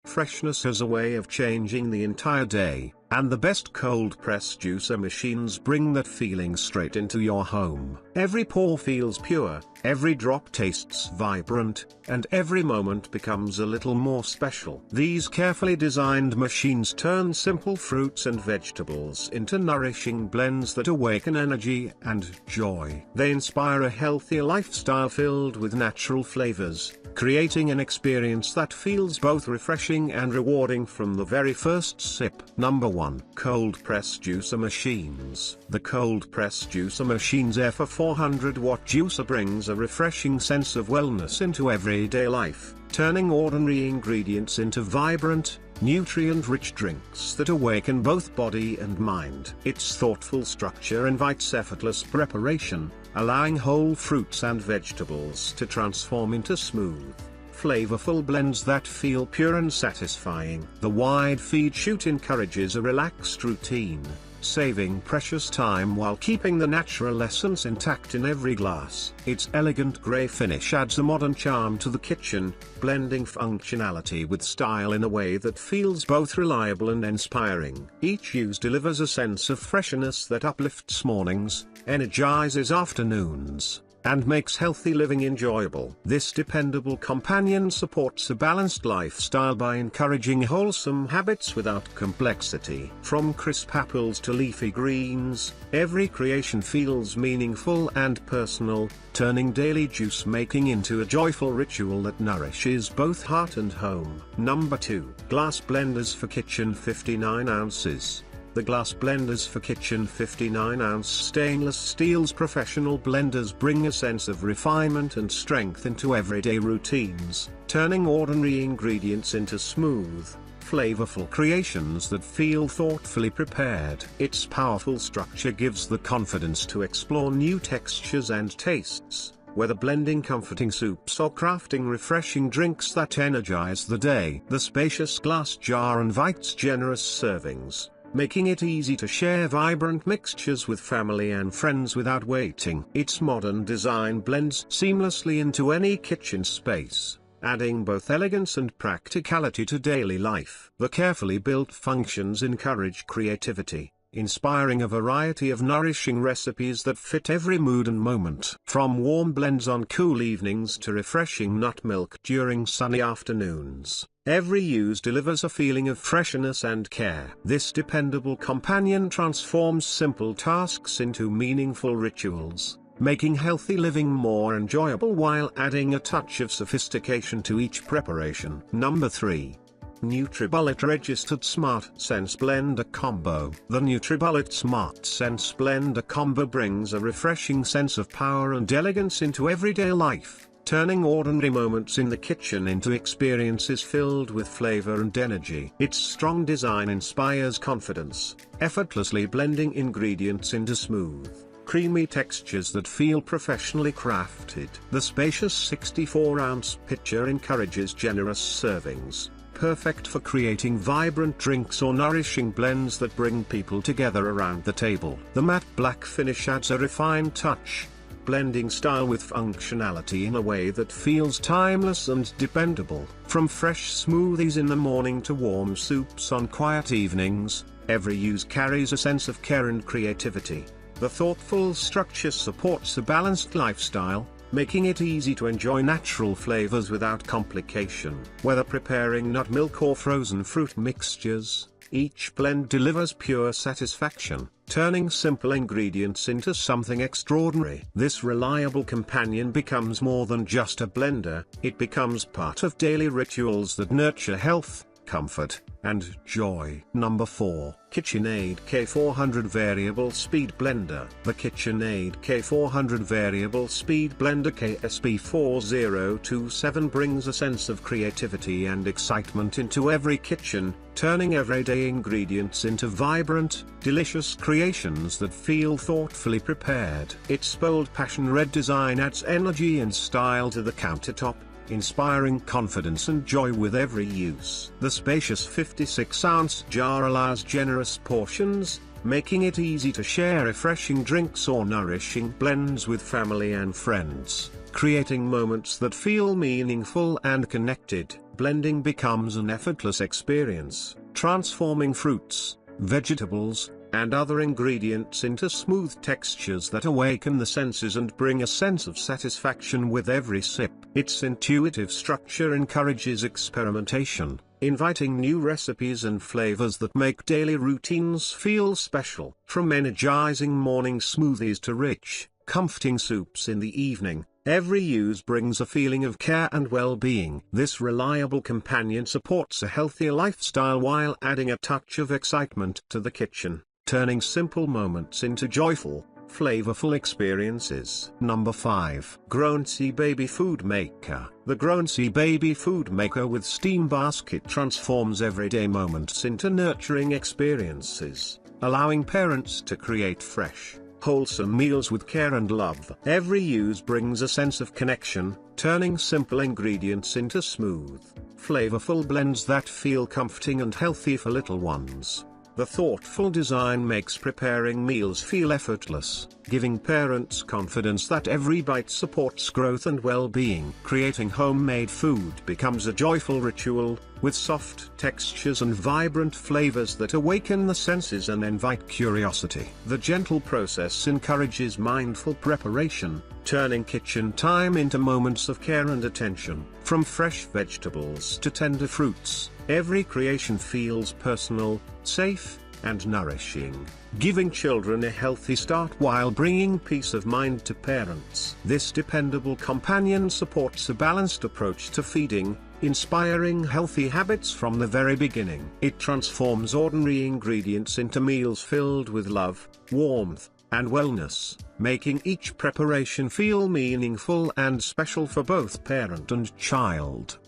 Freshness has a way of changing the entire day, and the best cold press juicer machines bring that feeling straight into your home. Every pour feels pure, every drop tastes vibrant, and every moment becomes a little more special. These carefully designed machines turn simple fruits and vegetables into nourishing blends that awaken energy and joy. They inspire a healthier lifestyle filled with natural flavors, creating an experience that feels both refreshing and rewarding from the very first sip. Number 1. Cold Press Juicer Machines. The Cold Press Juicer Machine's F 400-watt juicer brings a refreshing sense of wellness into everyday life, turning ordinary ingredients into vibrant, nutrient-rich drinks that awaken both body and mind. Its thoughtful structure invites effortless preparation, allowing whole fruits and vegetables to transform into smooth, flavorful blends that feel pure and satisfying. The wide feed chute encourages a relaxed routine, saving precious time while keeping the natural essence intact in every glass. Its elegant grey finish adds a modern charm to the kitchen, blending functionality with style in a way that feels both reliable and inspiring. Each use delivers a sense of freshness that uplifts mornings, energizes afternoons, and makes healthy living enjoyable. This dependable companion supports a balanced lifestyle by encouraging wholesome habits without complexity. From crisp apples to leafy greens, every creation feels meaningful and personal, turning daily juice making into a joyful ritual that nourishes both heart and home. Number 2. Glass Blenders for Kitchen 59 ounces. The glass blenders for kitchen 59-ounce stainless steel's professional blenders bring a sense of refinement and strength into everyday routines, turning ordinary ingredients into smooth, flavorful creations that feel thoughtfully prepared. Its powerful structure gives the confidence to explore new textures and tastes, whether blending comforting soups or crafting refreshing drinks that energize the day. The spacious glass jar invites generous servings, making it easy to share vibrant mixtures with family and friends without waiting. Its modern design blends seamlessly into any kitchen space, adding both elegance and practicality to daily life. The carefully built functions encourage creativity, inspiring a variety of nourishing recipes that fit every mood and moment. From warm blends on cool evenings to refreshing nut milk during sunny afternoons, every use delivers a feeling of freshness and care. This dependable companion transforms simple tasks into meaningful rituals, making healthy living more enjoyable while adding a touch of sophistication to each preparation. Number 3. nutribullet Registered SmartSense Blender Combo. The nutribullet SmartSense Blender Combo brings a refreshing sense of power and elegance into everyday life, turning ordinary moments in the kitchen into experiences filled with flavor and energy. Its strong design inspires confidence, effortlessly blending ingredients into smooth, creamy textures that feel professionally crafted. The spacious 64-ounce pitcher encourages generous servings, perfect for creating vibrant drinks or nourishing blends that bring people together around the table. The matte black finish adds a refined touch, blending style with functionality in a way that feels timeless and dependable. From fresh smoothies in the morning to warm soups on quiet evenings, every use carries a sense of care and creativity. The thoughtful structure supports a balanced lifestyle, making it easy to enjoy natural flavors without complication. Whether preparing nut milk or frozen fruit mixtures, each blend delivers pure satisfaction, turning simple ingredients into something extraordinary. This reliable companion becomes more than just a blender, it becomes part of daily rituals that nurture health, comfort, and joy. Number 4. KitchenAid K400 Variable Speed Blender. The KitchenAid K400 Variable Speed Blender KSP4027 brings a sense of creativity and excitement into every kitchen, turning everyday ingredients into vibrant, delicious creations that feel thoughtfully prepared. Its bold passion red design adds energy and style to the countertop, inspiring confidence and joy with every use. The spacious 56-ounce jar allows generous portions, making it easy to share refreshing drinks or nourishing blends with family and friends, creating moments that feel meaningful and connected. blending becomes an effortless experience, transforming fruits, vegetables, and other ingredients into smooth textures that awaken the senses and bring a sense of satisfaction with every sip. Its intuitive structure encourages experimentation, inviting new recipes and flavors that make daily routines feel special. From energizing morning smoothies to rich, comforting soups in the evening, every use brings a feeling of care and well-being. This reliable companion supports a healthier lifestyle while adding a touch of excitement to the kitchen, turning simple moments into joyful, flavorful experiences. Number 5. GROWNSY Baby Food Maker. The GROWNSY Baby Food Maker with Steam Basket transforms everyday moments into nurturing experiences, allowing parents to create fresh, wholesome meals with care and love. Every use brings a sense of connection, turning simple ingredients into smooth, flavorful blends that feel comforting and healthy for little ones. The thoughtful design makes preparing meals feel effortless, giving parents confidence that every bite supports growth and well-being. Creating homemade food becomes a joyful ritual, with soft textures and vibrant flavors that awaken the senses and invite curiosity. The gentle process encourages mindful preparation, turning kitchen time into moments of care and attention. From fresh vegetables to tender fruits, every creation feels personal, safe, and nourishing, giving children a healthy start while bringing peace of mind to parents. This dependable companion supports a balanced approach to feeding, inspiring healthy habits from the very beginning. It transforms ordinary ingredients into meals filled with love, warmth, and wellness, making each preparation feel meaningful and special for both parent and child.